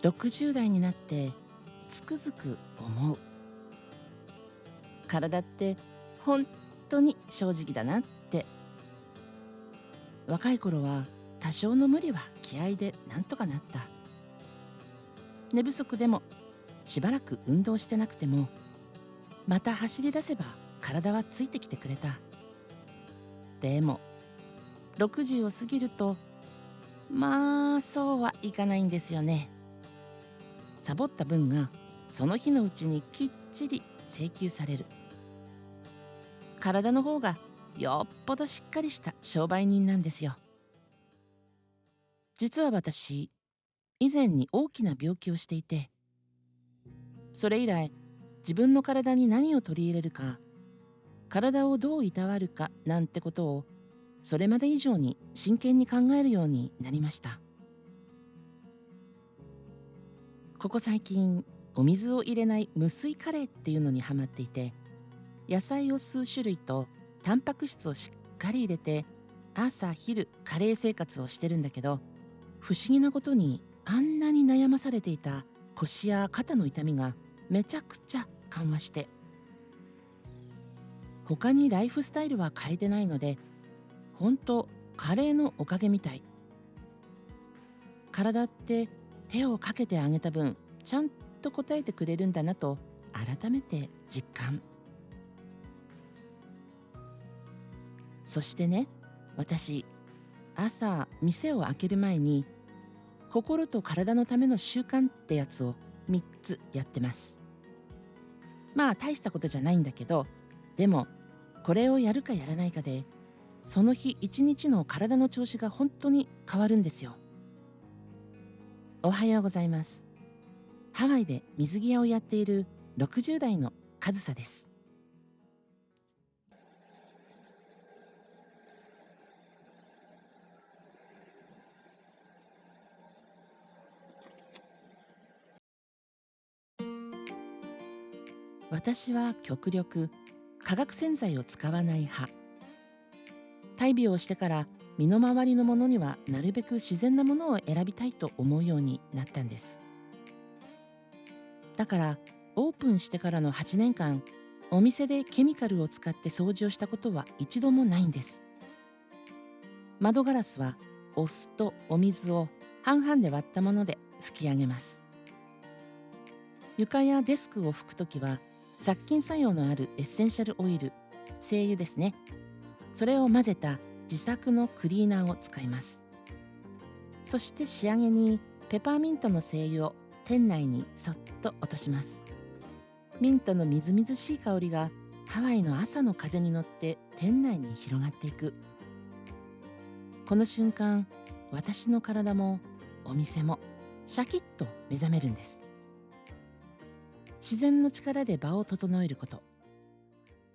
60代になってつくづく思う。体って本当に正直だなって。若い頃は多少の無理は気合でなんとかなった。寝不足でもしばらく運動してなくてもまた走り出せば体はついてきてくれた。でも60を過ぎるとまあそうはいかないんですよね。サボった分がその日のうちにきっちり請求される。体の方がよっぽどしっかりした商売人なんですよ。実は私、以前に大きな病気をしていて、それ以来自分の体に何を取り入れるか、体をどういたわるかなんてことをそれまで以上に真剣に考えるようになりました。ここ最近お水を入れない無水カレーっていうのにハマっていて、野菜を数種類とタンパク質をしっかり入れて朝昼カレー生活をしてるんだけど、不思議なことにあんなに悩まされていた腰や肩の痛みがめちゃくちゃ緩和して、他にライフスタイルは変えてないので、ほんとカレーのおかげみたい。体って手をかけてあげた分ちゃんと応えてくれるんだなと改めて実感。そしてね、私朝店を開ける前に心と体のための習慣ってやつを3つやってます。まあ大したことじゃないんだけど、でもこれをやるかやらないかでその日一日の体の調子が本当に変わるんですよ。おはようございます。ハワイで水着屋をやっている60代の上総です。私は極力化学洗剤を使わない派。大病をしてから身の回りのものにはなるべく自然なものを選びたいと思うようになったんです。だからオープンしてからの8年間、お店でケミカルを使って掃除をしたことは一度もないんです。窓ガラスはお酢とお水を半々で割ったもので拭き上げます。床やデスクを拭くときは殺菌作用のあるエッセンシャルオイル、精油ですね。それを混ぜた自作のクリーナーを使います。そして仕上げにペパーミントの精油を店内にそっと落とします。ミントのみずみずしい香りがハワイの朝の風に乗って店内に広がっていく。この瞬間、私の体もお店もシャキッと目覚めるんです。自然の力で場を整えること。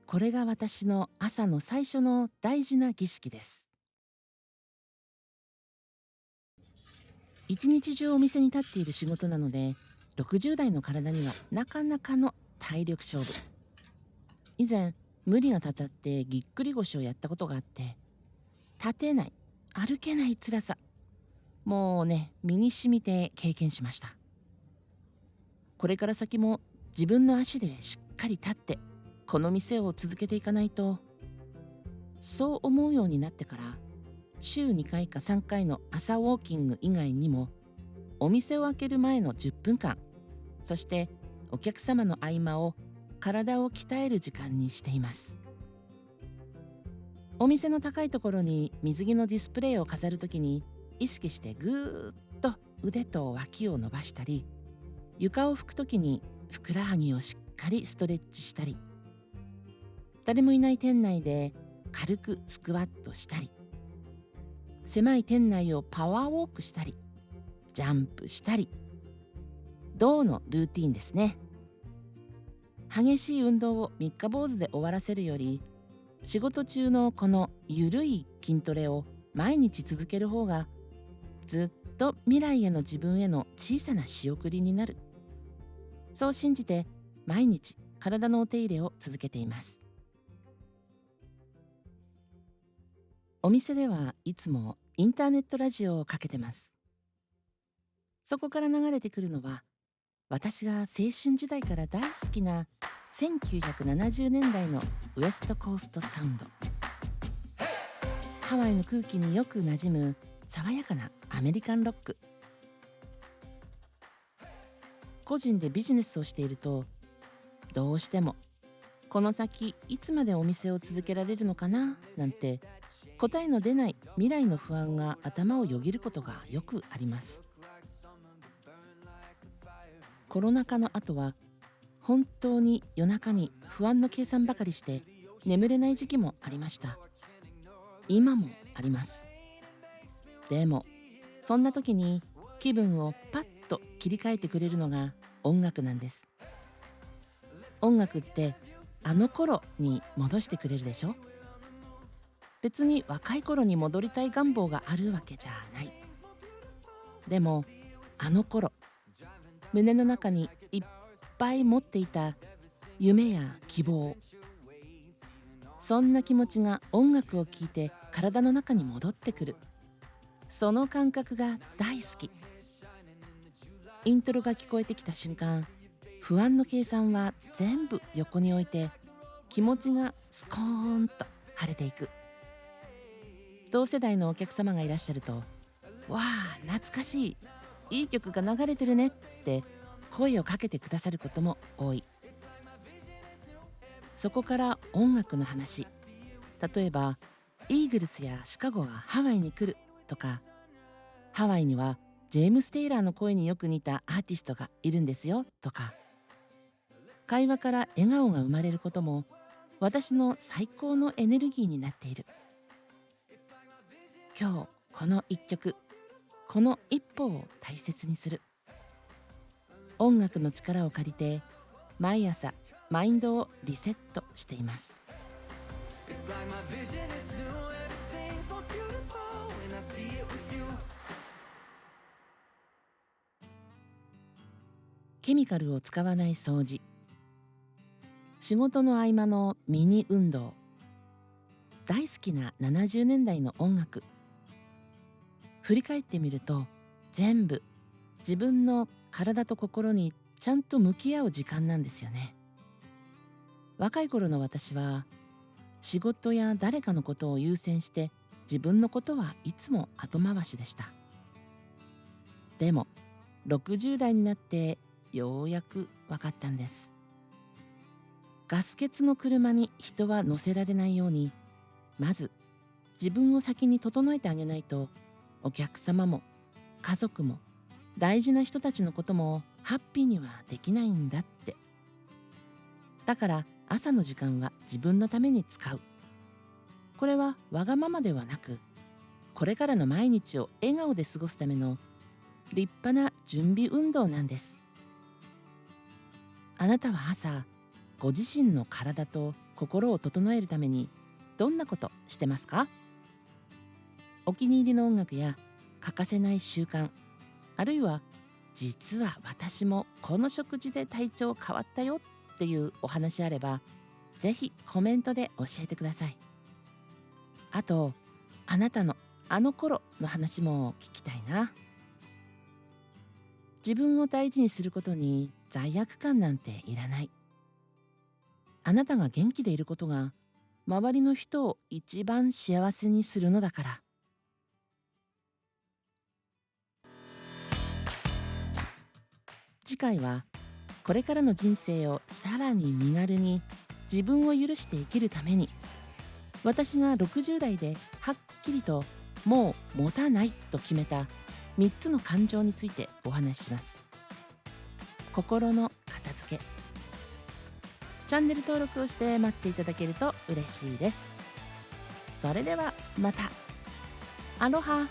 これが私の朝の最初の大事な儀式です。一日中お店に立っている仕事なので、60代の体にはなかなかの体力勝負。以前、無理がたたってぎっくり腰をやったことがあって、立てない、歩けない辛さ、もうね、身に染みて経験しました。これから先も自分の足でしっかり立って、この店を続けていかないと、そう思うようになってから、週2回か3回の朝ウォーキング以外にも、お店を開ける前の10分間、そしてお客様の合間を体を鍛える時間にしています。お店の高いところに水着のディスプレイを飾るときに意識してぐーっと腕と脇を伸ばしたり、床を拭くときにふくらはぎをしっかりストレッチしたり、誰もいない店内で軽くスクワットしたり、狭い店内をパワーウォークしたり、ジャンプしたり、銅のルーティンですね。激しい運動を三日坊主で終わらせるより、仕事中のこのゆるい筋トレを毎日続ける方が、ずっと未来への自分への小さな仕送りになる。そう信じて毎日体のお手入れを続けています。お店ではいつもインターネットラジオをかけてます。そこから流れてくるのは、私が青春時代から大好きな1970年代のウエストコーストサウンド。ハワイの空気によく馴染む爽やかなアメリカンロック。個人でビジネスをしていると、どうしてもこの先いつまでお店を続けられるのかななんて答えの出ない未来の不安が頭をよぎることがよくあります。コロナ禍の後は本当に夜中に不安の計算ばかりして眠れない時期もありました。今もあります。でもそんな時に気分をパッと切り替えてくれるのが音楽なんです。音楽ってあの頃に戻してくれるでしょ。別に若い頃に戻りたい願望があるわけじゃない。でもあの頃胸の中にいっぱい持っていた夢や希望、そんな気持ちが音楽を聴いて体の中に戻ってくる。その感覚が大好き。イントロが聞こえてきた瞬間、不安の計算は全部横に置いて気持ちがスコーンと晴れていく。同世代のお客様がいらっしゃると、わあ懐かしい、いい曲が流れてるねって声をかけてくださることも多い。そこから音楽の話、例えばイーグルスやシカゴがハワイに来るとか、ハワイにはジェームス・テイラーの声によく似たアーティストがいるんですよとか、会話から笑顔が生まれることも私の最高のエネルギーになっている。今日この一曲、この一歩を大切にする。音楽の力を借りて毎朝マインドをリセットしています。ケミカルを使わない掃除、仕事の合間のミニ運動、大好きな70年代の音楽。振り返ってみると全部自分の体と心にちゃんと向き合う時間なんですよね。若い頃の私は仕事や誰かのことを優先して自分のことはいつも後回しでした。でも60代になってようやく分かったんです。ガス欠の車に人は乗せられないように、まず自分を先に整えてあげないと、お客様も家族も大事な人たちのこともハッピーにはできないんだって。だから朝の時間は自分のために使う。これはわがままではなく、これからの毎日を笑顔で過ごすための立派な準備運動なんです。あなたは朝、ご自身の体と心を整えるためにどんなことしてますか？お気に入りの音楽や欠かせない習慣、あるいは実は私もこの食事で体調変わったよっていうお話あれば、ぜひコメントで教えてください。あと、あなたのあの頃の話も聞きたいな。自分を大事にすることに罪悪感なんていらない。あなたが元気でいることが周りの人を一番幸せにするのだから。次回はこれからの人生をさらに身軽に自分を許して生きるために、私が60代ではっきりともう持たないと決めた3つの感情についてお話しします。心の片付け。チャンネル登録をして待っていただけると嬉しいです。それではまた。アロハ。